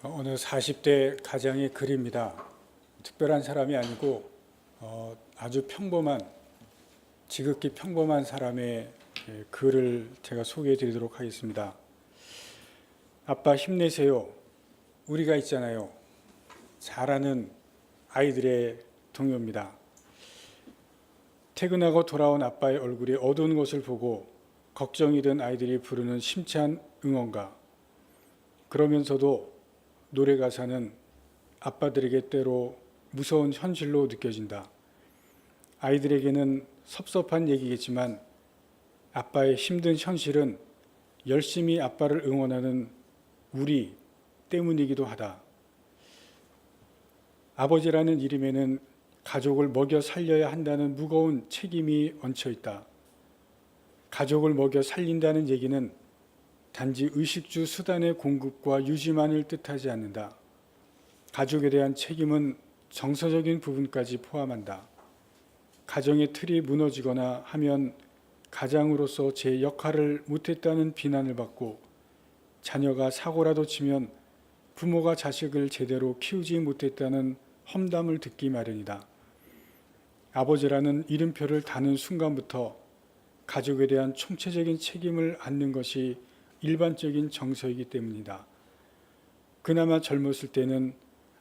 어느 40대 가장의 글입니다. 특별한 사람이 아니고 아주 평범한, 지극히 평범한 사람의 글을 제가 소개해 드리도록 하겠습니다. 아빠 힘내세요. 우리가 있잖아요. 잘하는 아이들의 동요입니다. 퇴근하고 돌아온 아빠의 얼굴이 어두운 것을 보고 걱정이 든 아이들이 부르는 심찬 응원가. 그러면서도 노래 가사는 아빠들에게 때로 무서운 현실로 느껴진다. 아이들에게는 섭섭한 얘기겠지만 아빠의 힘든 현실은 열심히 아빠를 응원하는 우리 때문이기도 하다. 아버지라는 이름에는 가족을 먹여 살려야 한다는 무거운 책임이 얹혀 있다. 가족을 먹여 살린다는 얘기는 단지 의식주 수단의 공급과 유지만을 뜻하지 않는다. 가족에 대한 책임은 정서적인 부분까지 포함한다. 가정의 틀이 무너지거나 하면 가장으로서 제 역할을 못했다는 비난을 받고, 자녀가 사고라도 치면 부모가 자식을 제대로 키우지 못했다는 험담을 듣기 마련이다. 아버지라는 이름표를 다는 순간부터 가족에 대한 총체적인 책임을 안는 것이 일반적인 정서이기 때문이다. 그나마 젊었을 때는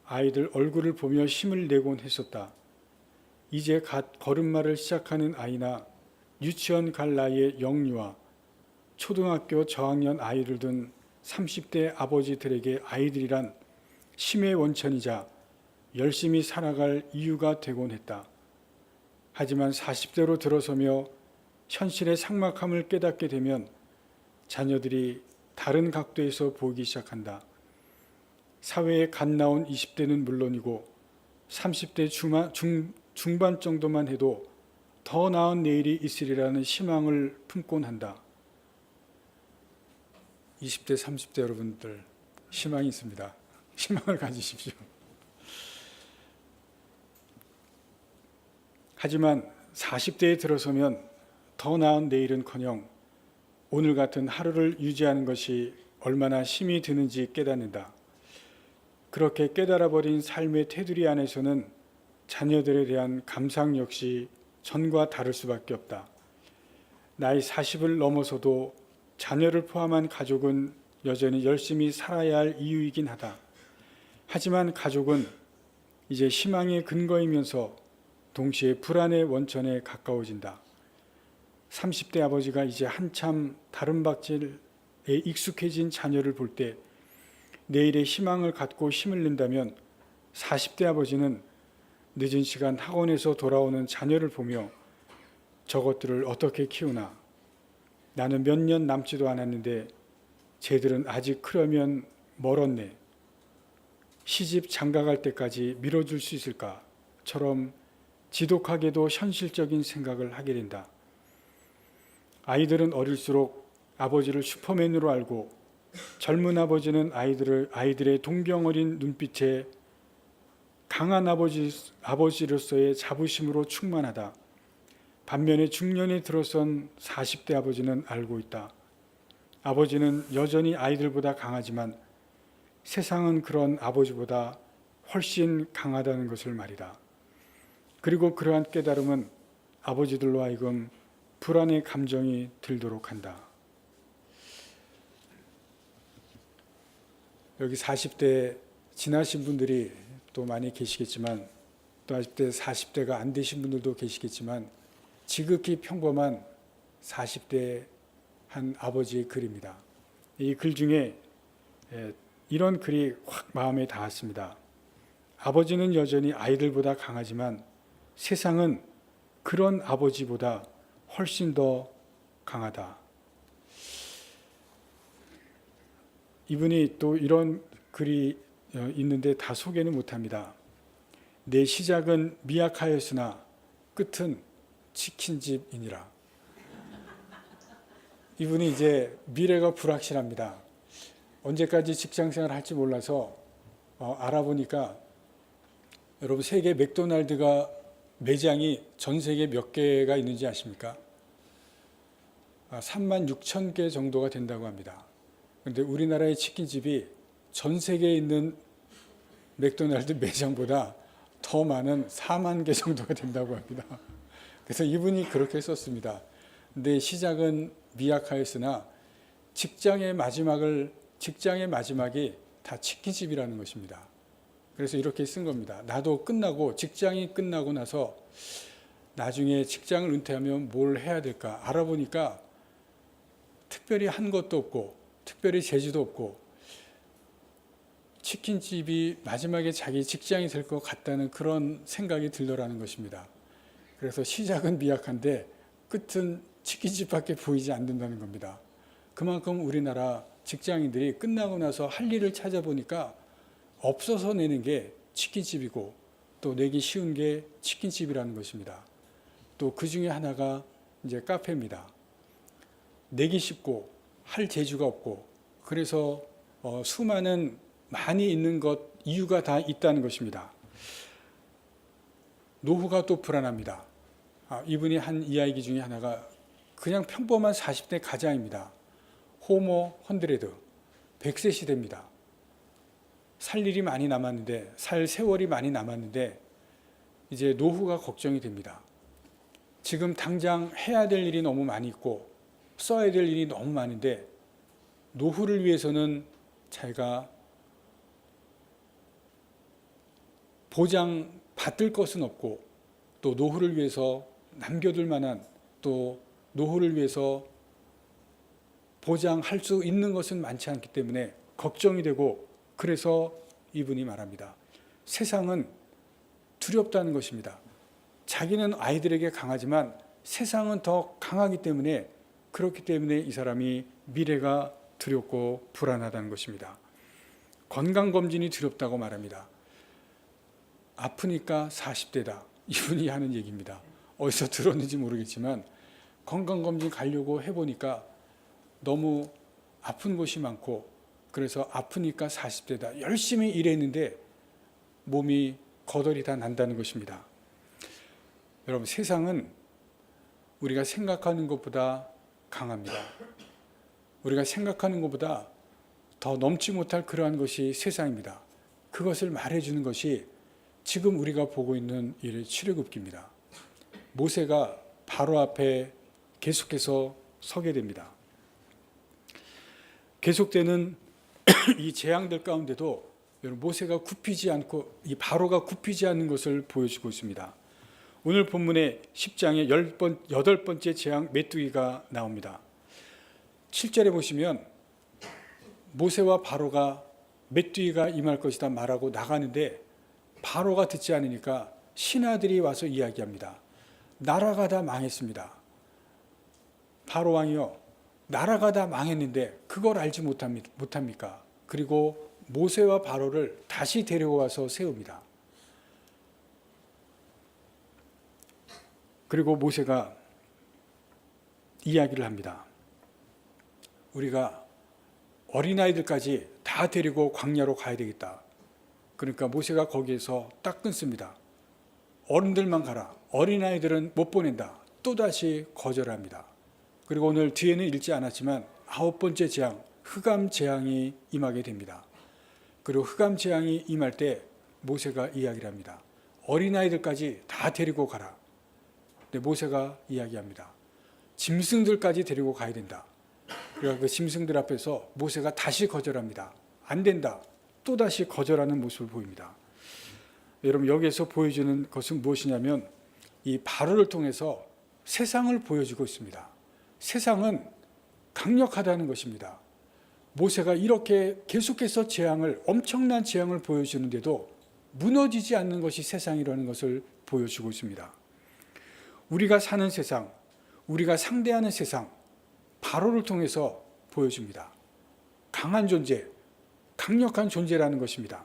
아이들 얼굴을 보며 힘을 내곤 했었다. 이제 갓 걸음마를 시작하는 아이나 유치원 갈 나이의 영유아, 초등학교 저학년 아이를 둔 30대 아버지들에게 아이들이란 힘의 원천이자 열심히 살아갈 이유가 되곤 했다. 하지만 40대로 들어서며 현실의 삭막함을 깨닫게 되면 자녀들이 다른 각도에서 보이기 시작한다. 사회에 갓 나온 20대는 물론이고 30대 중반 정도만 해도 더 나은 내일이 있으리라는 희망을 품곤 한다. 20대, 30대 여러분들 희망이 있습니다. 희망을 가지십시오. 하지만 40대에 들어서면 더 나은 내일은커녕 오늘 같은 하루를 유지하는 것이 얼마나 힘이 드는지 깨닫는다. 그렇게 깨달아버린 삶의 테두리 안에서는 자녀들에 대한 감상 역시 전과 다를 수밖에 없다. 나이 40을 넘어서도 자녀를 포함한 가족은 여전히 열심히 살아야 할 이유이긴 하다. 하지만 가족은 이제 희망의 근거이면서 동시에 불안의 원천에 가까워진다. 30대 아버지가 이제 한참 다른박질에 익숙해진 자녀를 볼 때 내일의 희망을 갖고 힘을 낸다면, 40대 아버지는 늦은 시간 학원에서 돌아오는 자녀를 보며 저것들을 어떻게 키우나, 나는 몇 년 남지도 않았는데 쟤들은 아직 크려면 멀었네, 시집 장가갈 때까지 밀어줄 수 있을까?처럼 지독하게도 현실적인 생각을 하게 된다. 아이들은 어릴수록 아버지를 슈퍼맨으로 알고, 젊은 아버지는 아이들의 동경어린 눈빛에 강한 아버지로서의 자부심으로 충만하다. 반면에 중년에 들어선 40대 아버지는 알고 있다. 아버지는 여전히 아이들보다 강하지만 세상은 그런 아버지보다 훨씬 강하다는 것을 말이다. 그리고 그러한 깨달음은 아버지들로 하여금 불안의 감정이 들도록 한다. 여기 40대 지나신 분들이 또 많이 계시겠지만, 또 40대가 안 되신 분들도 계시겠지만, 지극히 평범한 40대 한 아버지의 글입니다. 이 글 중에 이런 글이 확 마음에 닿았습니다. 아버지는 여전히 아이들보다 강하지만 세상은 그런 아버지보다 훨씬 더 강하다. 이분이 또 이런 글이 있는데 다 소개는 못합니다. 내 시작은 미약하였으나 끝은 치킨집이니라. 이분이 이제 미래가 불확실합니다. 언제까지 직장생활을 할지 몰라서 알아보니까, 여러분 세계 맥도날드가 매장이 전 세계 몇 개가 있는지 아십니까? 36,000개 정도가 된다고 합니다. 그런데 우리나라의 치킨집이 전 세계에 있는 맥도날드 매장보다 더 많은 4만 개 정도가 된다고 합니다. 그래서 이분이 그렇게 썼습니다. 내 시작은 미약하였으나 직장의 마지막이 다 치킨집이라는 것입니다. 그래서 이렇게 쓴 겁니다. 나도 직장이 끝나고 나서 나중에 직장을 은퇴하면 뭘 해야 될까 알아보니까 특별히 한 것도 없고 특별히 재주도 없고 치킨집이 마지막에 자기 직장이 될 것 같다는 그런 생각이 들더라는 것입니다. 그래서 시작은 미약한데 끝은 치킨집밖에 보이지 않는다는 겁니다. 그만큼 우리나라 직장인들이 끝나고 나서 할 일을 찾아보니까 없어서 내는 게 치킨집이고 또 내기 쉬운 게 치킨집이라는 것입니다. 또 그 중에 하나가 이제 카페입니다. 내기 쉽고 할 재주가 없고 그래서 많이 있는 이유가 다 있다는 것입니다. 노후가 또 불안합니다. 이분이 한 이야기 중에 하나가 그냥 평범한 40대 가장입니다. 호모 100, 100세 시대입니다. 살 세월이 많이 남았는데 이제 노후가 걱정이 됩니다. 지금 당장 해야 될 일이 너무 많이 있고 써야 될 일이 너무 많은데 노후를 위해서는 자기가 보장받을 것은 없고 또 노후를 위해서 남겨둘 만한 또 노후를 위해서 보장할 수 있는 것은 많지 않기 때문에 걱정이 되고 그래서 이분이 말합니다. 세상은 두렵다는 것입니다. 자기는 아이들에게 강하지만 세상은 더 강하기 때문에 그렇기 때문에 이 사람이 미래가 두렵고 불안하다는 것입니다. 건강검진이 두렵다고 말합니다. 아프니까 40대다. 이분이 하는 얘기입니다. 어디서 들었는지 모르겠지만 건강검진 가려고 해보니까 너무 아픈 곳이 많고 그래서 아프니까 40대다. 열심히 일했는데 몸이 거덜이 다 난다는 것입니다. 여러분, 세상은 우리가 생각하는 것보다 강합니다. 우리가 생각하는 것보다 더 넘지 못할 그러한 것이 세상입니다. 그것을 말해주는 것이 지금 우리가 보고 있는 이 출애굽기입니다. 모세가 바로 앞에 계속해서 서게 됩니다. 계속되는 이 재앙들 가운데도 모세가 굽히지 않고 이 바로가 굽히지 않는 것을 보여주고 있습니다. 오늘 본문의 10장에 8번째 재앙 메뚜기가 나옵니다. 7절에 보시면 모세와 바로가 메뚜기가 임할 것이다 말하고 나가는데 바로가 듣지 않으니까 신하들이 와서 이야기합니다. 나라가 다 망했습니다. 바로 왕이요, 나라가 다 망했는데 그걸 알지 못합니까? 그리고 모세와 바로를 다시 데려와서 세웁니다. 그리고 모세가 이야기를 합니다. 우리가 어린아이들까지 다 데리고 광야로 가야 되겠다. 그러니까 모세가 거기에서 딱 끊습니다. 어른들만 가라. 어린아이들은 못 보낸다. 또다시 거절합니다. 그리고 오늘 뒤에는 읽지 않았지만 9번째 재앙, 흑암 재앙이 임하게 됩니다. 그리고 흑암 재앙이 임할 때 모세가 이야기를 합니다. 어린아이들까지 다 데리고 가라. 근데 모세가 이야기합니다. 짐승들까지 데리고 가야 된다. 그래서 그 짐승들 앞에서 모세가 다시 거절합니다. 안 된다. 또다시 거절하는 모습을 보입니다. 여러분, 여기에서 보여주는 것은 무엇이냐면 이 바로를 통해서 세상을 보여주고 있습니다. 세상은 강력하다는 것입니다. 모세가 이렇게 계속해서 엄청난 재앙을 보여주는데도 무너지지 않는 것이 세상이라는 것을 보여주고 있습니다. 우리가 사는 세상, 우리가 상대하는 세상, 바로를 통해서 보여줍니다. 강한 존재, 강력한 존재라는 것입니다.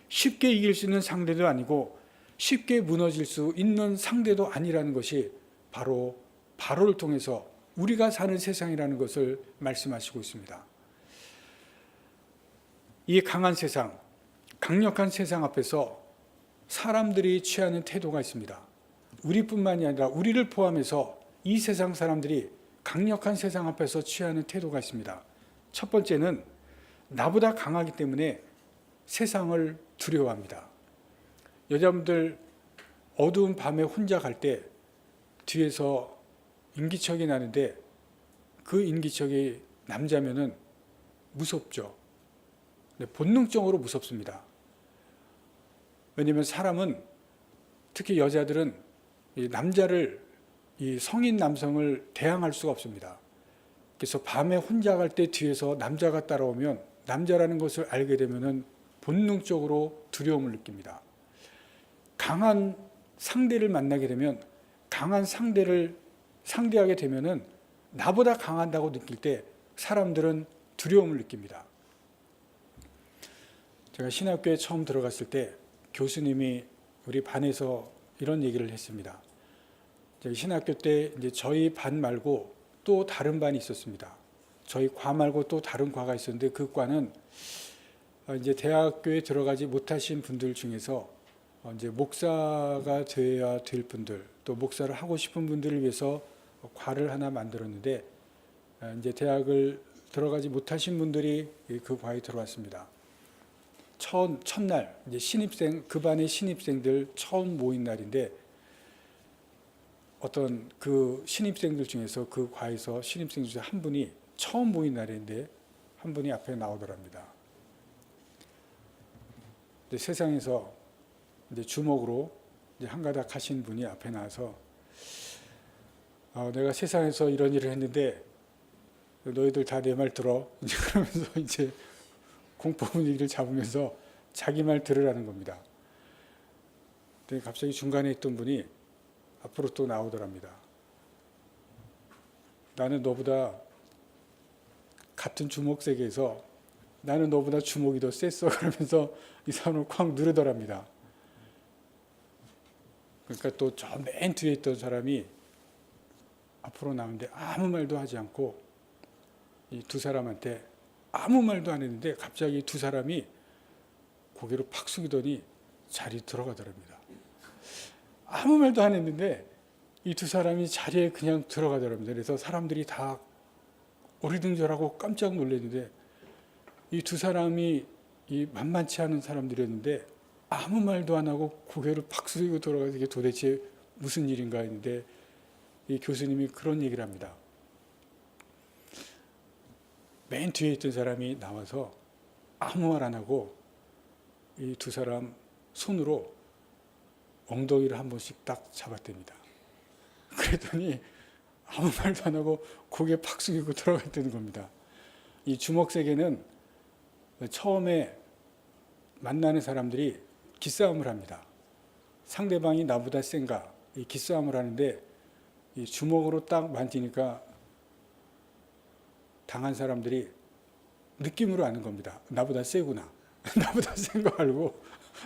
쉽게 이길 수 있는 상대도 아니고 쉽게 무너질 수 있는 상대도 아니라는 것이 바로 바로를 통해서 우리가 사는 세상이라는 것을 말씀하시고 있습니다. 이 강한 세상, 강력한 세상 앞에서 사람들이 취하는 태도가 있습니다. 우리뿐만이 아니라 우리를 포함해서 이 세상 사람들이 강력한 세상 앞에서 취하는 태도가 있습니다. 첫 번째는 나보다 강하기 때문에 세상을 두려워합니다. 여자분들 어두운 밤에 혼자 갈 때 뒤에서 인기척이 나는데 그 인기척이 남자면은 무섭죠. 본능적으로 무섭습니다. 왜냐하면 사람은, 특히 여자들은 이 남자를, 이 성인 남성을 대항할 수가 없습니다. 그래서 밤에 혼자 갈 때 뒤에서 남자가 따라오면, 남자라는 것을 알게 되면은 본능적으로 두려움을 느낍니다. 강한 상대를 만나게 되면, 강한 상대를 상대하게 되면은 나보다 강한다고 느낄 때 사람들은 두려움을 느낍니다. 제가 신학교에 처음 들어갔을 때 교수님이 우리 반에서 이런 얘기를 했습니다. 신학교 때 이제 저희 반 말고 또 다른 반이 있었습니다. 저희 과 말고 또 다른 과가 있었는데 그 과는 이제 대학교에 들어가지 못하신 분들 중에서 이제 목사가 되어야 될 분들, 또 목사를 하고 싶은 분들을 위해서 과를 하나 만들었는데, 이제 대학을 들어가지 못하신 분들이 그 과에 들어왔습니다. 첫날 이제 신입생, 그 반의 신입생들 처음 모인 날인데, 어떤 그 신입생들 중에서, 그 과에서 신입생 중에 한 분이 처음 모인 날인데 한 분이 앞에 나오더랍니다. 세상에서 이제 주먹으로 이제 한 가닥 하신 분이 앞에 나와서 내가 세상에서 이런 일을 했는데 너희들 다 내 말 들어. 이제 그러면서 이제 공포 분위기를 잡으면서 자기 말 들으라는 겁니다. 근데 갑자기 중간에 있던 분이 앞으로 또 나오더랍니다. 나는 너보다 같은 주먹 세계에서 나는 너보다 주먹이 더 셌어. 그러면서 이 사람을 콱 누르더랍니다. 그러니까 또 저 맨 뒤에 있던 사람이 앞으로 나오는데 아무 말도 하지 않고 이 두 사람한테 아무 말도 안 했는데 갑자기 두 사람이 고개를 팍 숙이더니 자리에 들어가더랍니다. 아무 말도 안 했는데 이 두 사람이 자리에 그냥 들어가더랍니다. 그래서 사람들이 다 어리둥절하고 깜짝 놀랐는데, 이 두 사람이 이 만만치 않은 사람들이었는데 아무 말도 안 하고 고개를 팍 숙이고 돌아가서 이게 도대체 무슨 일인가 했는데, 이 교수님이 그런 얘기를 합니다. 맨 뒤에 있던 사람이 나와서 아무 말 안 하고 이 두 사람 손으로 엉덩이를 한 번씩 딱 잡았답니다. 그랬더니 아무 말도 안 하고 고개 팍 숙이고 들어갔다는 겁니다. 이 주먹 세계는 처음에 만나는 사람들이 기싸움을 합니다. 상대방이 나보다 센가, 이 기싸움을 하는데 이 주먹으로 딱 만지니까 당한 사람들이 느낌으로 아는 겁니다. 나보다 세구나. 나보다 센 거 알고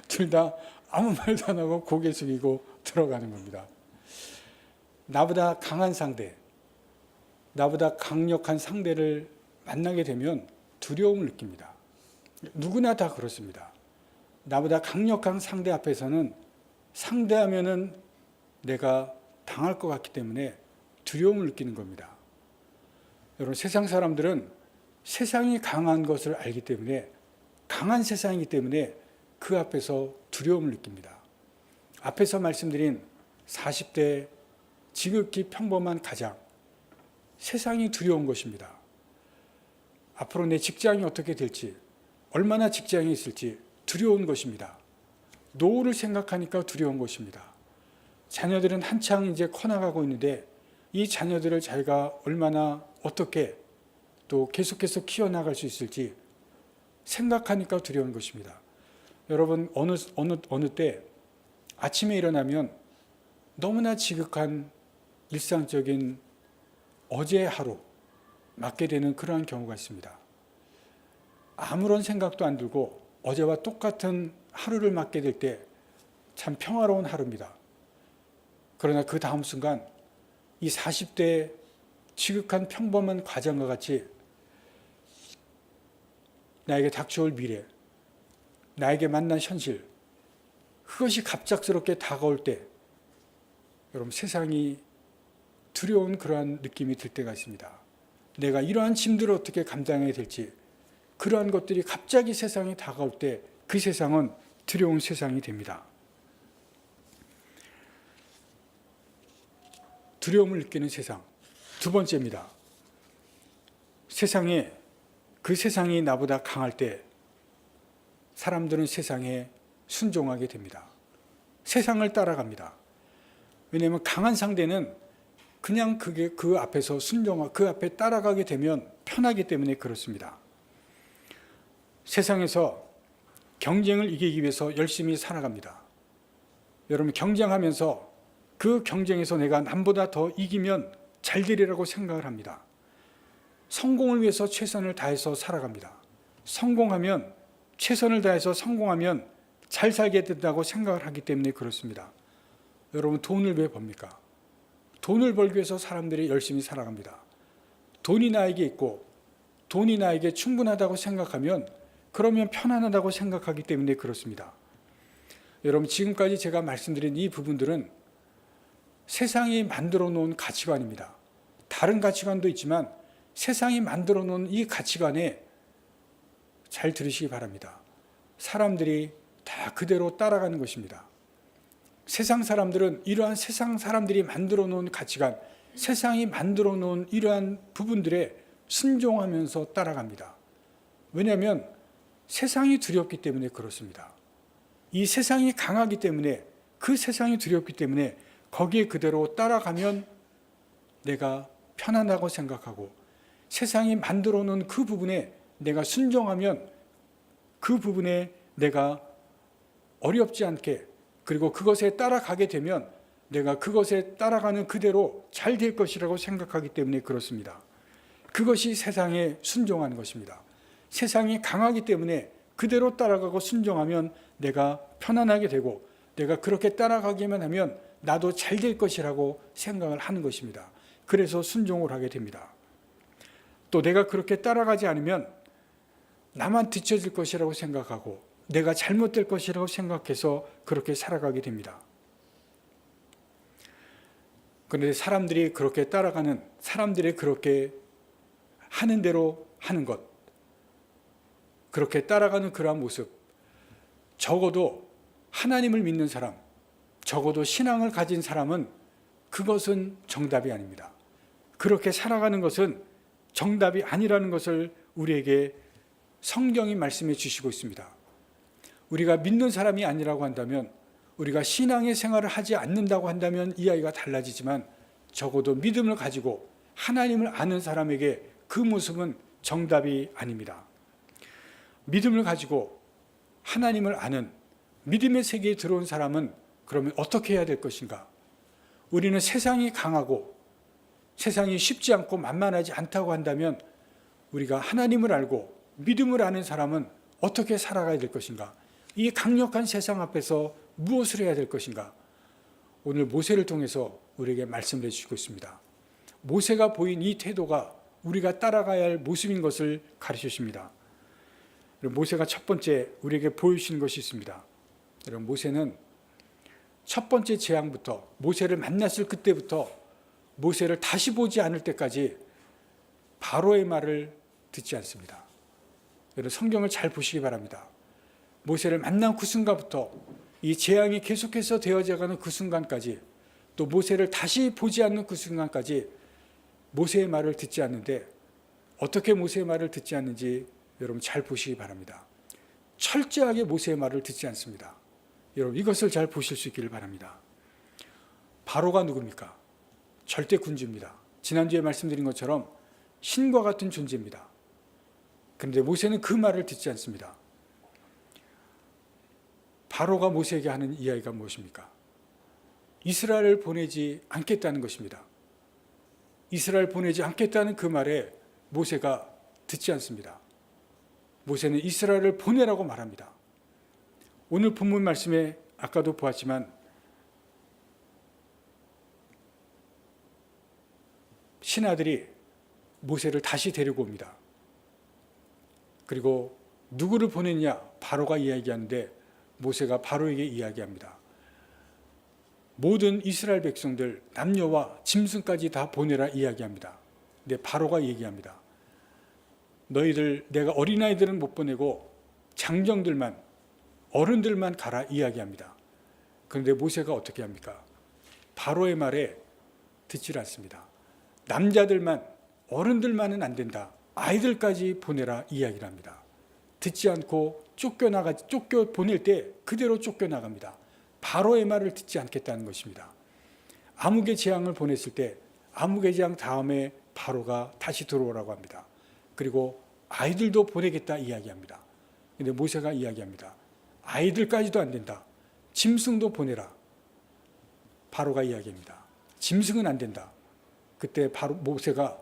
둘 다 아무 말도 안 하고 고개 숙이고 들어가는 겁니다. 나보다 강한 상대, 나보다 강력한 상대를 만나게 되면 두려움을 느낍니다. 누구나 다 그렇습니다. 나보다 강력한 상대 앞에서는 상대하면은 내가 당할 것 같기 때문에 두려움을 느끼는 겁니다. 여러분, 세상 사람들은 세상이 강한 것을 알기 때문에, 강한 세상이기 때문에 그 앞에서 두려움을 느낍니다. 앞에서 말씀드린 40대 지극히 평범한 가장, 세상이 두려운 것입니다. 앞으로 내 직장이 어떻게 될지, 얼마나 직장이 있을지 두려운 것입니다. 노후를 생각하니까 두려운 것입니다. 자녀들은 한창 이제 커나가고 있는데 이 자녀들을 자기가 얼마나 어떻게 또 계속해서 키워나갈 수 있을지 생각하니까 두려운 것입니다. 여러분, 어느 때 아침에 일어나면 너무나 지극한 일상적인 어제의 하루 맞게 되는 그러한 경우가 있습니다. 아무런 생각도 안 들고 어제와 똑같은 하루를 맞게 될 때 참 평화로운 하루입니다. 그러나 그 다음 순간 이 40대의 지극한 평범한 과정과 같이 나에게 닥쳐올 미래, 나에게 만난 현실, 그것이 갑작스럽게 다가올 때 여러분, 세상이 두려운 그러한 느낌이 들 때가 있습니다. 내가 이러한 짐들을 어떻게 감당해야 될지, 그러한 것들이 갑자기 세상에 다가올 때 그 세상은 두려운 세상이 됩니다. 두려움을 느끼는 세상. 두 번째입니다. 그 세상이 나보다 강할 때 사람들은 세상에 순종하게 됩니다. 세상을 따라갑니다. 왜냐하면 강한 상대는 그냥 그 앞에서 그 앞에 따라가게 되면 편하기 때문에 그렇습니다. 세상에서 경쟁을 이기기 위해서 열심히 살아갑니다. 여러분, 경쟁하면서 그 경쟁에서 내가 남보다 더 이기면 잘 되리라고 생각을 합니다. 성공을 위해서 최선을 다해서 살아갑니다. 최선을 다해서 성공하면 잘 살게 된다고 생각을 하기 때문에 그렇습니다. 여러분, 돈을 왜 법니까? 돈을 벌기 위해서 사람들이 열심히 살아갑니다. 돈이 나에게 있고 돈이 나에게 충분하다고 생각하면 그러면 편안하다고 생각하기 때문에 그렇습니다. 여러분, 지금까지 제가 말씀드린 이 부분들은 세상이 만들어 놓은 가치관입니다. 다른 가치관도 있지만 세상이 만들어 놓은 이 가치관에 잘 들으시기 바랍니다. 사람들이 다 그대로 따라가는 것입니다. 세상 사람들은 이러한 세상 사람들이 만들어 놓은 가치관, 세상이 만들어 놓은 이러한 부분들에 순종하면서 따라갑니다. 왜냐하면 세상이 두렵기 때문에 그렇습니다. 이 세상이 강하기 때문에, 그 세상이 두렵기 때문에 거기에 그대로 따라가면 내가 편안하고 생각하고, 세상이 만들어 놓은 그 부분에 내가 순종하면 그 부분에 내가 어렵지 않게, 그리고 그것에 따라가게 되면 내가 그것에 따라가는 그대로 잘 될 것이라고 생각하기 때문에 그렇습니다. 그것이 세상에 순종하는 것입니다. 세상이 강하기 때문에 그대로 따라가고 순종하면 내가 편안하게 되고, 내가 그렇게 따라가기만 하면 나도 잘 될 것이라고 생각을 하는 것입니다. 그래서 순종을 하게 됩니다. 또 내가 그렇게 따라가지 않으면 나만 뒤처질 것이라고 생각하고 내가 잘못될 것이라고 생각해서 그렇게 살아가게 됩니다. 그런데 사람들이 그렇게 따라가는, 사람들이 그렇게 하는 대로 하는 것, 그렇게 따라가는 그러한 모습, 적어도 하나님을 믿는 사람, 적어도 신앙을 가진 사람은 그것은 정답이 아닙니다. 그렇게 살아가는 것은 정답이 아니라는 것을 우리에게 성경이 말씀해 주시고 있습니다. 우리가 믿는 사람이 아니라고 한다면, 우리가 신앙의 생활을 하지 않는다고 한다면 이야기가 달라지지만, 적어도 믿음을 가지고 하나님을 아는 사람에게 그 모습은 정답이 아닙니다. 믿음을 가지고 하나님을 아는 믿음의 세계에 들어온 사람은 그러면 어떻게 해야 될 것인가? 우리는 세상이 강하고 세상이 쉽지 않고 만만하지 않다고 한다면 우리가 하나님을 알고 믿음을 아는 사람은 어떻게 살아가야 될 것인가? 이 강력한 세상 앞에서 무엇을 해야 될 것인가? 오늘 모세를 통해서 우리에게 말씀을 해주시고 있습니다. 모세가 보인 이 태도가 우리가 따라가야 할 모습인 것을 가르쳐 주십니다. 모세가 첫 번째 우리에게 보여주시는 것이 있습니다. 여러분, 모세는 첫 번째 재앙부터, 모세를 만났을 그때부터 모세를 다시 보지 않을 때까지 바로의 말을 듣지 않습니다. 여러분, 성경을 잘 보시기 바랍니다. 모세를 만난 그 순간부터 이 재앙이 계속해서 되어져가는 그 순간까지, 또 모세를 다시 보지 않는 그 순간까지 모세의 말을 듣지 않는데, 어떻게 모세의 말을 듣지 않는지 여러분 잘 보시기 바랍니다. 철저하게 모세의 말을 듣지 않습니다. 여러분, 이것을 잘 보실 수 있기를 바랍니다. 바로가 누굽니까? 절대 군주입니다. 지난주에 말씀드린 것처럼 신과 같은 존재입니다. 그런데 모세는 그 말을 듣지 않습니다. 바로가 모세에게 하는 이야기가 무엇입니까? 이스라엘을 보내지 않겠다는 것입니다. 이스라엘 보내지 않겠다는 그 말에 모세가 듣지 않습니다. 모세는 이스라엘을 보내라고 말합니다. 오늘 본문 말씀에 아까도 보았지만 신하들이 모세를 다시 데리고 옵니다. 그리고 누구를 보냈냐? 바로가 이야기하는데 모세가 바로에게 이야기합니다. 모든 이스라엘 백성들, 남녀와 짐승까지 다 보내라 이야기합니다. 근데 바로가 얘기합니다. 너희들 내가 어린아이들은 못 보내고 장정들만 어른들만 가라 이야기합니다. 그런데 모세가 어떻게 합니까? 바로의 말에 듣질 않습니다. 남자들만 어른들만은 안 된다. 아이들까지 보내라 이야기를 합니다. 듣지 않고 쫓겨 보낼 때 그대로 쫓겨나갑니다. 바로의 말을 듣지 않겠다는 것입니다. 암흑의 재앙을 보냈을 때 암흑의 재앙 다음에 바로가 다시 들어오라고 합니다. 그리고 아이들도 보내겠다 이야기합니다. 근데 모세가 이야기합니다. 아이들까지도 안 된다. 짐승도 보내라. 바로가 이야기합니다. 짐승은 안 된다. 그때 바로 모세가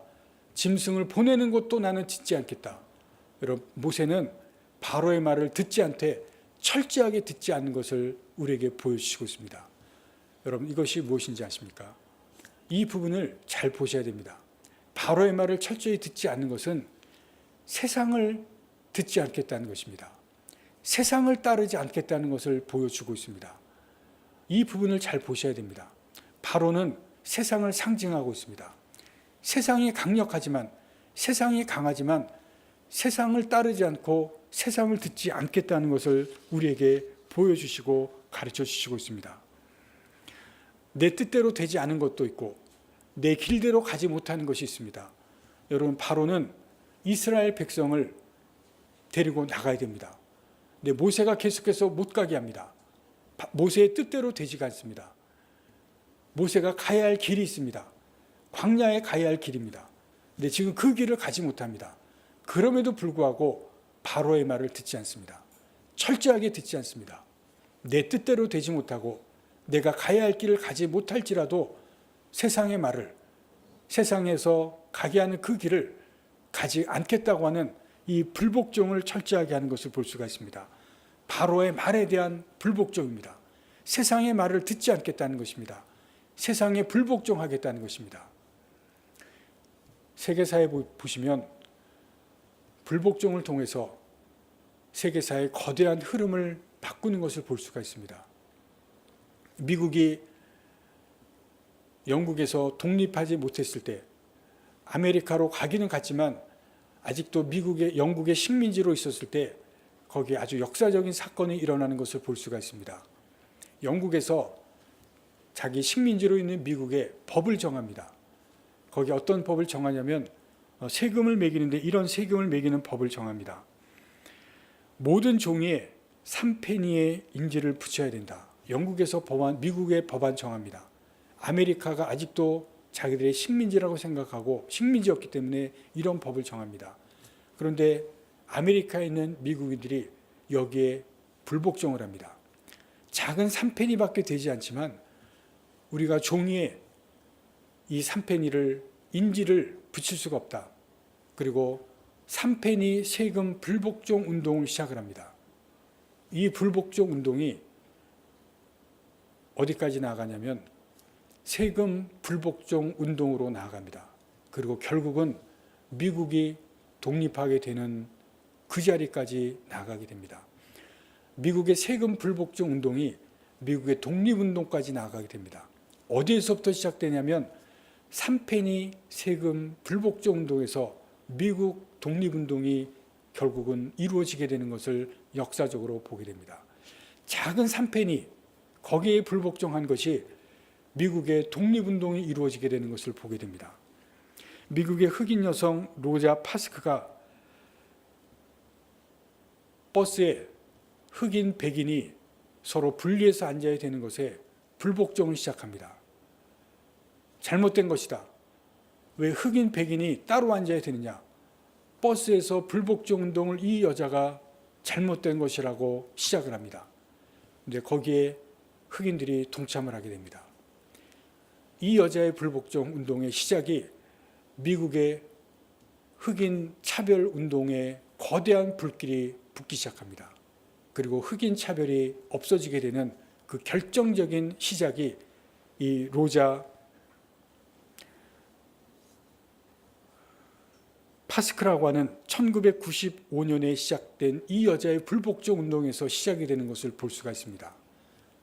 짐승을 보내는 것도 나는 짓지 않겠다. 여러분, 모세는 바로의 말을 듣지 않되 철저하게 듣지 않는 것을 우리에게 보여주시고 있습니다. 여러분, 이것이 무엇인지 아십니까? 이 부분을 잘 보셔야 됩니다. 바로의 말을 철저히 듣지 않는 것은 세상을 듣지 않겠다는 것입니다. 세상을 따르지 않겠다는 것을 보여주고 있습니다. 이 부분을 잘 보셔야 됩니다. 바로는 세상을 상징하고 있습니다. 세상이 강력하지만, 세상이 강하지만 세상을 따르지 않고 세상을 듣지 않겠다는 것을 우리에게 보여주시고 가르쳐 주시고 있습니다. 내 뜻대로 되지 않은 것도 있고 내 길대로 가지 못하는 것이 있습니다. 여러분, 바로는 이스라엘 백성을 데리고 나가야 됩니다. 근데 모세가 계속해서 못 가게 합니다. 모세의 뜻대로 되지가 않습니다. 모세가 가야 할 길이 있습니다. 광야에 가야 할 길입니다. 근데 지금 그 길을 가지 못합니다. 그럼에도 불구하고 바로의 말을 듣지 않습니다. 철저하게 듣지 않습니다. 내 뜻대로 되지 못하고 내가 가야 할 길을 가지 못할지라도 세상의 말을, 세상에서 가게 하는 그 길을 가지 않겠다고 하는 이 불복종을 철저하게 하는 것을 볼 수가 있습니다. 바로의 말에 대한 불복종입니다. 세상의 말을 듣지 않겠다는 것입니다. 세상에 불복종하겠다는 것입니다. 세계사에 보시면 불복종을 통해서 세계사의 거대한 흐름을 바꾸는 것을 볼 수가 있습니다. 미국이 영국에서 독립하지 못했을 때 아메리카로 가기는 갔지만 아직도 영국의 식민지로 있었을 때 거기에 아주 역사적인 사건이 일어나는 것을 볼 수가 있습니다. 영국에서 자기 식민지로 있는 미국의 법을 정합니다. 거기 어떤 법을 정하냐면 세금을 매기는데 이런 세금을 매기는 법을 정합니다. 모든 종이에 3페니의 인지를 붙여야 된다. 영국에서 미국의 법안 정합니다. 아메리카가 아직도 자기들의 식민지라고 생각하고 식민지였기 때문에 이런 법을 정합니다. 그런데 아메리카에 있는 미국인들이 여기에 불복종을 합니다. 작은 3페니밖에 되지 않지만 우리가 종이에 이 3페니를 인지를 붙일 수가 없다. 그리고 3페니 세금 불복종 운동을 시작을 합니다. 이 불복종 운동이 어디까지 나아가냐면 세금 불복종 운동으로 나아갑니다. 그리고 결국은 미국이 독립하게 되는 그 자리까지 나아가게 됩니다. 미국의 세금 불복종 운동이 미국의 독립운동까지 나아가게 됩니다. 어디에서부터 시작되냐면 3페니 세금 불복종 운동에서 미국 독립운동이 결국은 이루어지게 되는 것을 역사적으로 보게 됩니다. 작은 3페니, 거기에 불복종한 것이 미국의 독립운동이 이루어지게 되는 것을 보게 됩니다. 미국의 흑인 여성 로자 파스크가 버스에 흑인, 백인이 서로 분리해서 앉아야 되는 것에 불복종을 시작합니다. 잘못된 것이다. 왜 흑인, 백인이 따로 앉아야 되느냐? 버스에서 불복종 운동을 이 여자가 잘못된 것이라고 시작을 합니다. 근데 거기에 흑인들이 동참을 하게 됩니다. 이 여자의 불복종 운동의 시작이 미국의 흑인 차별 운동에 거대한 불길이 붙기 시작합니다. 그리고 흑인 차별이 없어지게 되는 그 결정적인 시작이 이 로자 파스크라고 하는 1995년에 시작된 이 여자의 불복종 운동에서 시작이 되는 것을 볼 수가 있습니다.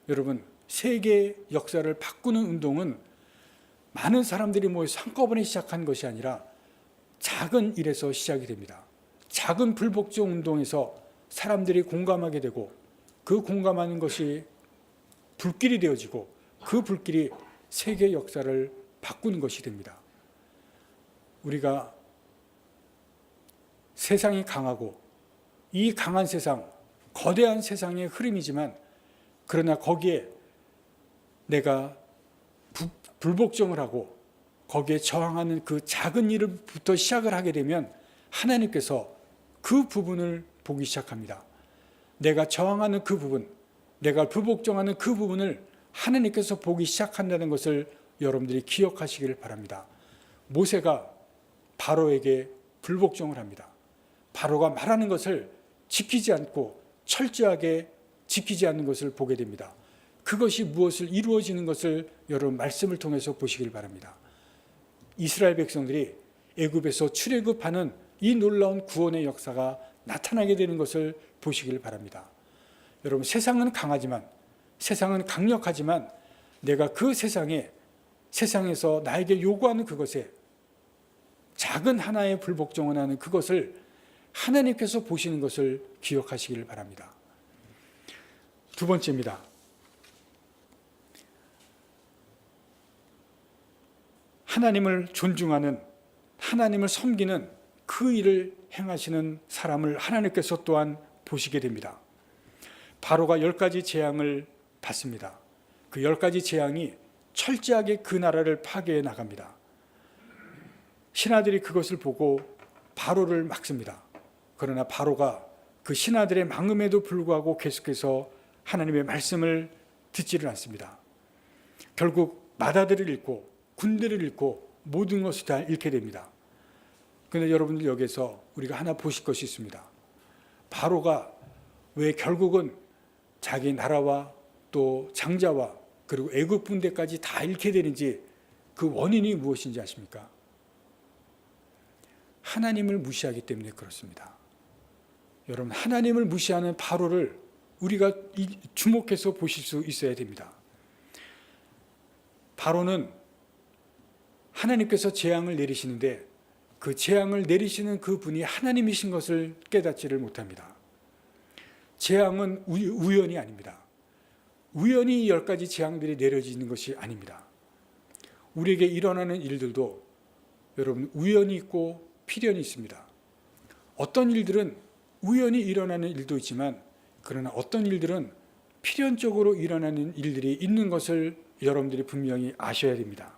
여러분, 세계 역사를 바꾸는 운동은 많은 사람들이 모여서 한꺼번에 시작한 것이 아니라 작은 일에서 시작이 됩니다. 작은 불복종 운동에서 사람들이 공감하게 되고 그 공감하는 것이 불길이 되어지고 그 불길이 세계 역사를 바꾸는 것이 됩니다. 우리가 세상이 강하고 이 강한 세상, 거대한 세상의 흐름이지만 그러나 거기에 내가 불복종을 하고 거기에 저항하는 그 작은 일부터 시작을 하게 되면 하나님께서 그 부분을 보기 시작합니다. 내가 저항하는 그 부분, 내가 불복종하는 그 부분을 하나님께서 보기 시작한다는 것을 여러분들이 기억하시기를 바랍니다. 모세가 바로에게 불복종을 합니다. 바로가 말하는 것을 지키지 않고 철저하게 지키지 않는 것을 보게 됩니다. 그것이 무엇을 이루어지는 것을 여러분 말씀을 통해서 보시길 바랍니다. 이스라엘 백성들이 애굽에서 출애굽하는 이 놀라운 구원의 역사가 나타나게 되는 것을 보시길 바랍니다. 여러분, 세상은 강하지만, 세상은 강력하지만 내가 그 세상에서 나에게 요구하는 그것에 작은 하나의 불복종을 하는 그것을 하나님께서 보시는 것을 기억하시길 바랍니다. 두 번째입니다. 하나님을 존중하는, 하나님을 섬기는 그 일을 행하시는 사람을 하나님께서 또한 보시게 됩니다. 바로가 10가지 재앙을 받습니다. 그 10가지 재앙이 철저하게 그 나라를 파괴해 나갑니다. 신하들이 그것을 보고 바로를 막습니다. 그러나 바로가 그 신하들의 막음에도 불구하고 계속해서 하나님의 말씀을 듣지를 않습니다. 결국 마다들을 잃고 군대를 잃고 모든 것을 다 잃게 됩니다. 그런데 여러분들 여기서 우리가 하나 보실 것이 있습니다. 바로가 왜 결국은 자기 나라와 또 장자와 그리고 애굽 군대까지 다 잃게 되는지 그 원인이 무엇인지 아십니까? 하나님을 무시하기 때문에 그렇습니다. 여러분, 하나님을 무시하는 바로를 우리가 주목해서 보실 수 있어야 됩니다. 바로는 하나님께서 재앙을 내리시는데 그 재앙을 내리시는 그 분이 하나님이신 것을 깨닫지를 못합니다. 재앙은 우연이 아닙니다. 우연히 10가지 재앙들이 내려지는 것이 아닙니다. 우리에게 일어나는 일들도 여러분 우연이 있고 필연이 있습니다. 어떤 일들은 우연히 일어나는 일도 있지만 그러나 어떤 일들은 필연적으로 일어나는 일들이 있는 것을 여러분들이 분명히 아셔야 됩니다.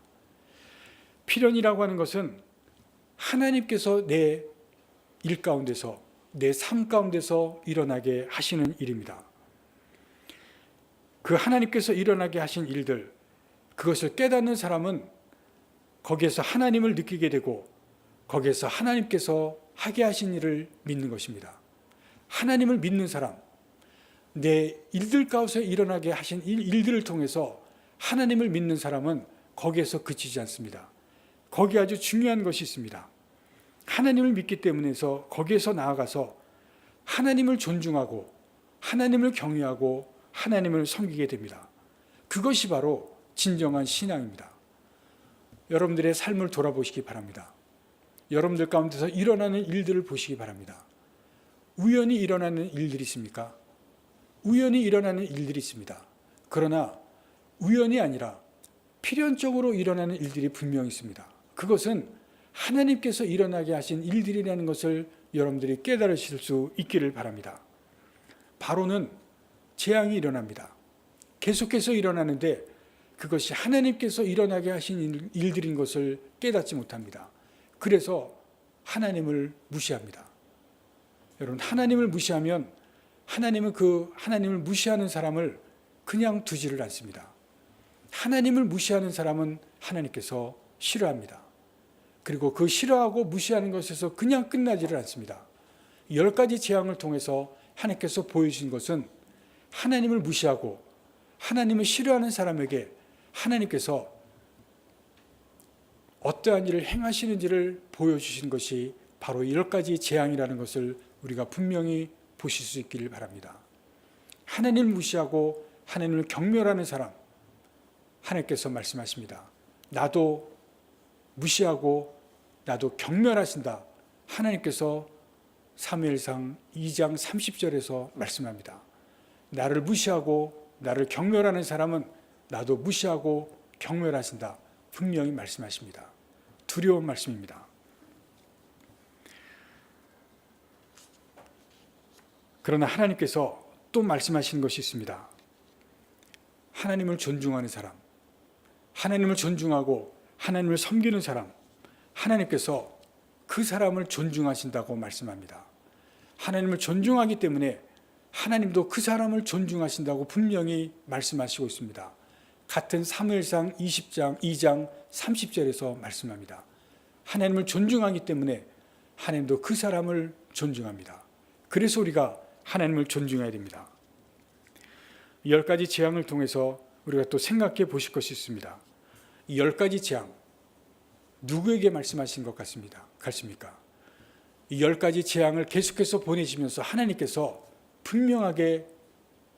필연이라고 하는 것은 하나님께서 내 일 가운데서 내 삶 가운데서 일어나게 하시는 일입니다. 그 하나님께서 일어나게 하신 일들, 그것을 깨닫는 사람은 거기에서 하나님을 느끼게 되고 거기에서 하나님께서 하게 하신 일을 믿는 것입니다. 하나님을 믿는 사람, 내 일들 가운데서 일어나게 하신 일들을 통해서 하나님을 믿는 사람은 거기에서 그치지 않습니다. 거기 아주 중요한 것이 있습니다. 하나님을 믿기 때문에서 거기에서 나아가서 하나님을 존중하고 하나님을 경외하고 하나님을 섬기게 됩니다. 그것이 바로 진정한 신앙입니다. 여러분들의 삶을 돌아보시기 바랍니다. 여러분들 가운데서 일어나는 일들을 보시기 바랍니다. 우연히 일어나는 일들이 있습니까? 우연히 일어나는 일들이 있습니다. 그러나 우연이 아니라 필연적으로 일어나는 일들이 분명히 있습니다. 그것은 하나님께서 일어나게 하신 일들이라는 것을 여러분들이 깨달으실 수 있기를 바랍니다. 바로는 재앙이 일어납니다. 계속해서 일어나는데 그것이 하나님께서 일어나게 하신 일들인 것을 깨닫지 못합니다. 그래서 하나님을 무시합니다. 여러분, 하나님을 무시하면 하나님은 그 하나님을 무시하는 사람을 그냥 두지를 않습니다. 하나님을 무시하는 사람은 하나님께서 싫어합니다. 그리고 그 싫어하고 무시하는 것에서 그냥 끝나지를 않습니다. 10가지 재앙을 통해서 하나님께서 보여주신 것은 하나님을 무시하고 하나님을 싫어하는 사람에게 하나님께서 어떠한 일을 행하시는지를 보여주신 것이 바로 10가지 재앙이라는 것을 우리가 분명히 보실 수 있기를 바랍니다. 하나님을 무시하고 하나님을 경멸하는 사람, 하나님께서 말씀하십니다. 나도 무시하고 나도 경멸하신다. 하나님께서 사무엘상 2장 30절에서 말씀합니다. 나를 무시하고 나를 경멸하는 사람은 나도 무시하고 경멸하신다. 분명히 말씀하십니다. 두려운 말씀입니다. 그러나 하나님께서 또 말씀하시는 것이 있습니다. 하나님을 존중하는 사람, 하나님을 존중하고 하나님을 섬기는 사람, 하나님께서 그 사람을 존중하신다고 말씀합니다. 하나님을 존중하기 때문에 하나님도 그 사람을 존중하신다고 분명히 말씀하시고 있습니다. 같은 사무엘상 20장 2장 30절에서 말씀합니다. 하나님을 존중하기 때문에 하나님도 그 사람을 존중합니다. 그래서 우리가 하나님을 존중해야 됩니다. 10가지 재앙을 통해서 우리가 또 생각해 보실 것이 있습니다. 이 10가지 재앙, 누구에게 말씀하신 것 같습니까? 이 10가지 재앙을 계속해서 보내시면서 하나님께서 분명하게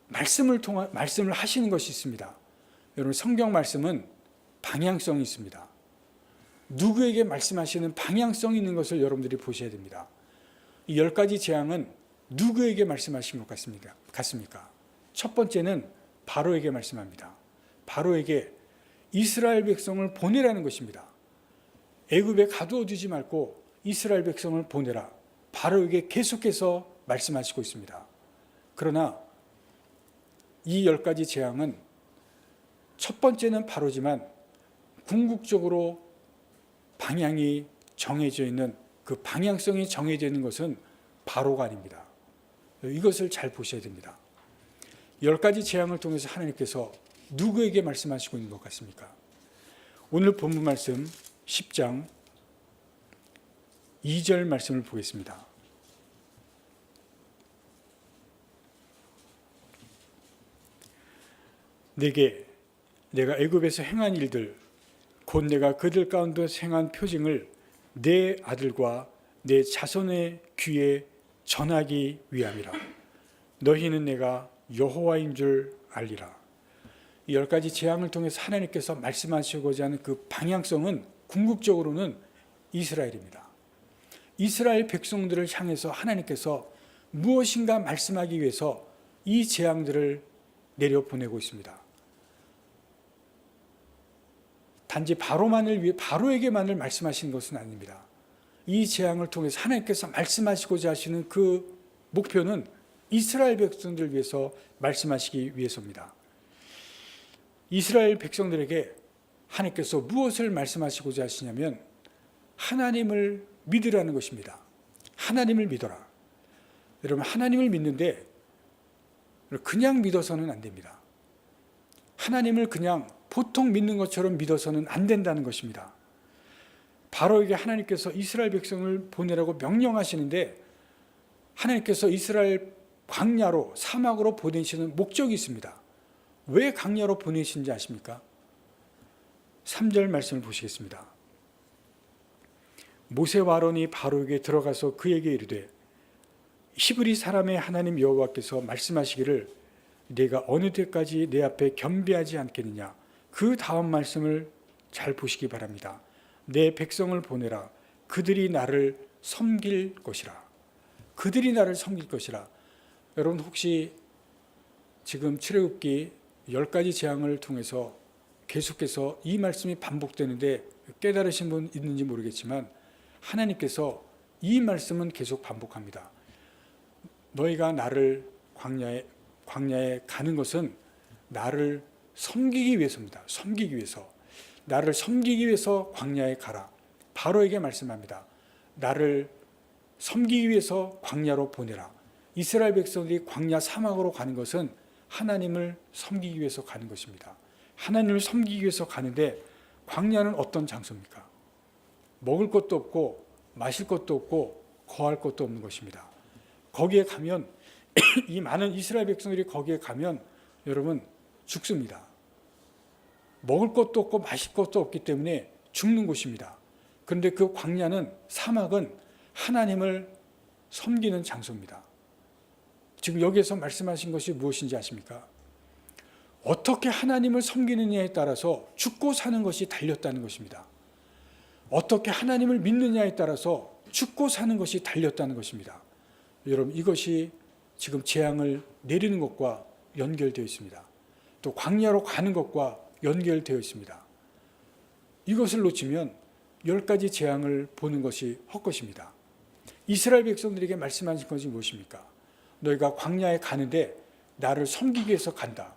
말씀을 하시는 것이 있습니다. 여러분, 성경 말씀은 방향성이 있습니다. 누구에게 말씀하시는 방향성이 있는 것을 여러분들이 보셔야 됩니다. 이 10가지 재앙은 누구에게 말씀하신 것 같습니까? 첫 번째는 바로에게 말씀합니다. 바로에게 이스라엘 백성을 보내라는 것입니다. 애굽에 가두어 두지 말고 이스라엘 백성을 보내라. 바로에게 계속해서 말씀하시고 있습니다. 그러나 이 10가지 재앙은 첫 번째는 바로지만 궁극적으로 방향이 정해져 있는, 그 방향성이 정해져 있는 것은 바로가 아닙니다. 이것을 잘 보셔야 됩니다. 10가지 재앙을 통해서 하나님께서 누구에게 말씀하시고 있는 것 같습니까? 오늘 본문 말씀 10장 2절 말씀을 보겠습니다. 내가 애굽에서 행한 일들, 곧 내가 그들 가운데 행한 표징을 내 아들과 내 자손의 귀에 전하기 위함이라. 너희는 내가 여호와인 줄 알리라. 이 10가지 재앙을 통해서 하나님께서 말씀하시고자 하는 그 방향성은 궁극적으로는 이스라엘입니다. 이스라엘 백성들을 향해서 하나님께서 무엇인가 말씀하기 위해서 이 재앙들을 내려보내고 있습니다. 단지 바로에게만을 말씀하시는 것은 아닙니다. 이 재앙을 통해서 하나님께서 말씀하시고자 하시는 그 목표는 이스라엘 백성들을 위해서 말씀하시기 위해서입니다. 이스라엘 백성들에게 하나님께서 무엇을 말씀하시고자 하시냐면 하나님을 믿으라는 것입니다. 하나님을 믿어라. 여러분, 하나님을 믿는데 그냥 믿어서는 안 됩니다. 하나님을 그냥 보통 믿는 것처럼 믿어서는 안 된다는 것입니다. 바로에게 하나님께서 이스라엘 백성을 보내라고 명령하시는데 하나님께서 이스라엘 광야로, 사막으로 보내시는 목적이 있습니다. 왜 광야로 보내신지 아십니까? 3절 말씀을 보시겠습니다. 모세와 아론이 바로에게 들어가서 그에게 이르되 히브리 사람의 하나님 여호와께서 말씀하시기를 네가 어느 때까지 내 앞에 겸비하지 않겠느냐. 그 다음 말씀을 잘 보시기 바랍니다. 내 백성을 보내라. 그들이 나를 섬길 것이라. 그들이 나를 섬길 것이라. 여러분, 혹시 지금 출애굽기 10가지 재앙을 통해서 계속해서 이 말씀이 반복되는데 깨달으신 분 있는지 모르겠지만 하나님께서 이 말씀은 계속 반복합니다. 너희가 나를 광야에 가는 것은 나를 섬기기 위해서입니다. 섬기기 위해서. 나를 섬기기 위해서 광야에 가라. 바로에게 말씀합니다. 나를 섬기기 위해서 광야로 보내라. 이스라엘 백성들이 광야 사막으로 가는 것은 하나님을 섬기기 위해서 가는 것입니다. 하나님을 섬기기 위해서 가는데 광야는 어떤 장소입니까? 먹을 것도 없고 마실 것도 없고 거할 것도 없는 것입니다. 거기에 가면 이 많은 이스라엘 백성들이 거기에 가면 여러분 죽습니다. 먹을 것도 없고 마실 것도 없기 때문에 죽는 곳입니다. 그런데 그 광야는, 사막은 하나님을 섬기는 장소입니다. 지금 여기에서 말씀하신 것이 무엇인지 아십니까? 어떻게 하나님을 섬기느냐에 따라서 죽고 사는 것이 달렸다는 것입니다. 어떻게 하나님을 믿느냐에 따라서 죽고 사는 것이 달렸다는 것입니다. 여러분, 이것이 지금 재앙을 내리는 것과 연결되어 있습니다. 또 광야로 가는 것과 연결되어 있습니다. 이것을 놓치면 10가지 재앙을 보는 것이 헛것입니다. 이스라엘 백성들에게 말씀하신 것이 무엇입니까? 너희가 광야에 가는데 나를 섬기기 위해서 간다.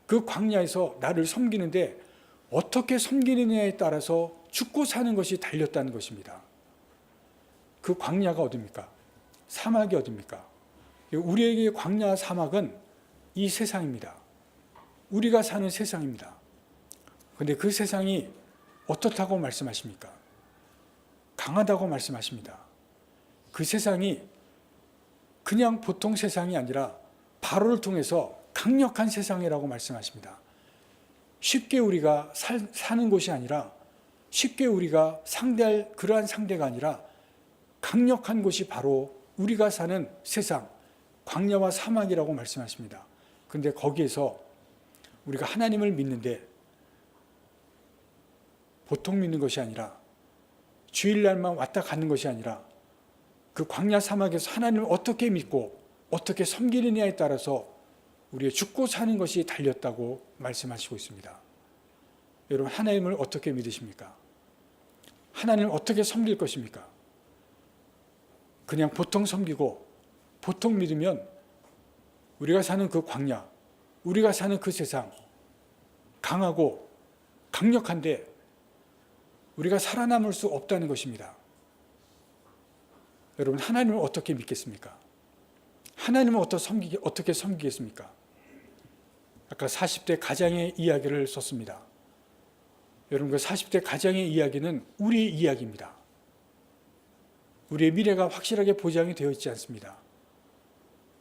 그 광야에서 나를 섬기는데 어떻게 섬기느냐에 따라서 죽고 사는 것이 달렸다는 것입니다. 그 광야가 어디입니까? 사막이 어디입니까? 우리에게 광야 사막은 이 세상입니다. 우리가 사는 세상입니다. 그런데 그 세상이 어떻다고 말씀하십니까? 강하다고 말씀하십니다. 그 세상이 그냥 보통 세상이 아니라 바로를 통해서 강력한 세상이라고 말씀하십니다. 쉽게 우리가 사는 곳이 아니라, 쉽게 우리가 상대할 그러한 상대가 아니라 강력한 곳이 바로 우리가 사는 세상, 광야와 사막이라고 말씀하십니다. 그런데 거기에서 우리가 하나님을 믿는데 보통 믿는 것이 아니라, 주일날만 왔다 가는 것이 아니라 그 광야 사막에서 하나님을 어떻게 믿고 어떻게 섬기느냐에 따라서 우리의 죽고 사는 것이 달렸다고 말씀하시고 있습니다. 여러분, 하나님을 어떻게 믿으십니까? 하나님을 어떻게 섬길 것입니까? 그냥 보통 섬기고 보통 믿으면 우리가 사는 그 광야, 우리가 사는 그 세상, 강하고 강력한데 우리가 살아남을 수 없다는 것입니다. 여러분, 하나님을 어떻게 믿겠습니까? 하나님을 어떻게 섬기겠습니까? 아까 40대 가장의 이야기를 썼습니다. 여러분, 그 40대 가장의 이야기는 우리 이야기입니다. 우리의 미래가 확실하게 보장이 되어 있지 않습니다.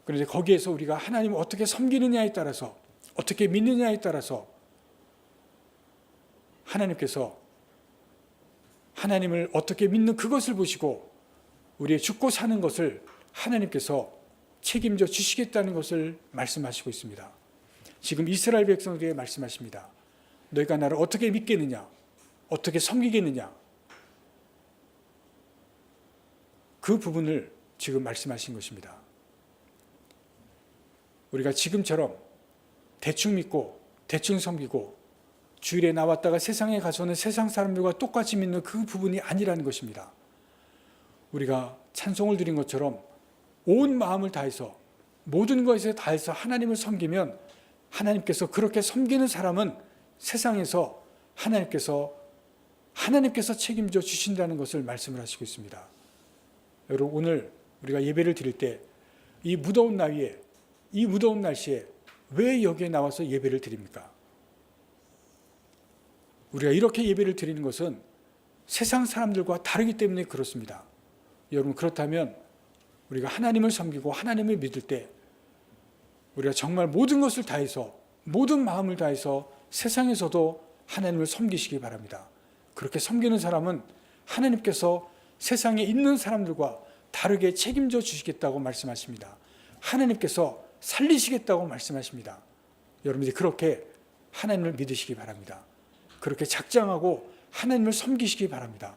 그런데 거기에서 우리가 하나님을 어떻게 섬기느냐에 따라서, 어떻게 믿느냐에 따라서 하나님께서 하나님을 어떻게 믿는 그것을 보시고 우리의 죽고 사는 것을 하나님께서 책임져 주시겠다는 것을 말씀하시고 있습니다. 지금 이스라엘 백성들에게 말씀하십니다. 너희가 나를 어떻게 믿겠느냐? 어떻게 섬기겠느냐? 그 부분을 지금 말씀하신 것입니다. 우리가 지금처럼 대충 믿고 대충 섬기고 주일에 나왔다가 세상에 가서는 세상 사람들과 똑같이 믿는 그 부분이 아니라는 것입니다. 우리가 찬송을 드린 것처럼 온 마음을 다해서 모든 것에 다해서 하나님을 섬기면 하나님께서 그렇게 섬기는 사람은 세상에서 하나님께서 책임져 주신다는 것을 말씀을 하시고 있습니다. 여러분, 오늘 우리가 예배를 드릴 때 이 무더운 나이에, 이 무더운 날씨에 왜 여기에 나와서 예배를 드립니까? 우리가 이렇게 예배를 드리는 것은 세상 사람들과 다르기 때문에 그렇습니다. 여러분, 그렇다면 우리가 하나님을 섬기고 하나님을 믿을 때 우리가 정말 모든 것을 다해서, 모든 마음을 다해서 세상에서도 하나님을 섬기시기 바랍니다. 그렇게 섬기는 사람은 하나님께서 세상에 있는 사람들과 다르게 책임져 주시겠다고 말씀하십니다. 하나님께서 살리시겠다고 말씀하십니다. 여러분들이 그렇게 하나님을 믿으시기 바랍니다. 그렇게 작정하고 하나님을 섬기시기 바랍니다.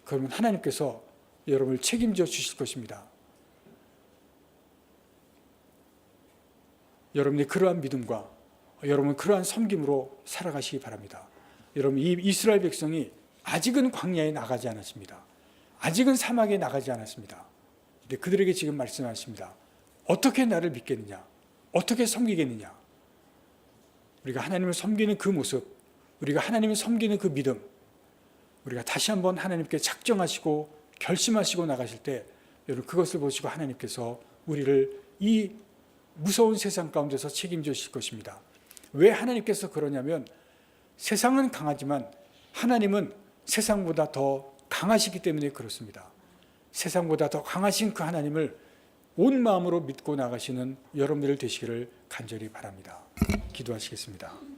그러면 하나님께서 여러분을 책임져 주실 것입니다. 여러분이 그러한 믿음과 여러분 그러한 섬김으로 살아가시기 바랍니다. 여러분, 이 이스라엘 백성이 아직은 광야에 나가지 않았습니다. 아직은 사막에 나가지 않았습니다. 근데 그들에게 지금 말씀하십니다. 어떻게 나를 믿겠느냐? 어떻게 섬기겠느냐? 우리가 하나님을 섬기는 그 모습, 우리가 하나님을 섬기는 그 믿음, 우리가 다시 한번 하나님께 작정하시고 결심하시고 나가실 때 여러분 그것을 보시고 하나님께서 우리를 이 무서운 세상 가운데서 책임져 주실 것입니다. 왜 하나님께서 그러냐면 세상은 강하지만 하나님은 세상보다 더 강하시기 때문에 그렇습니다. 세상보다 더 강하신 그 하나님을 온 마음으로 믿고 나가시는 여러분들 되시기를 간절히 바랍니다. 기도하시겠습니다.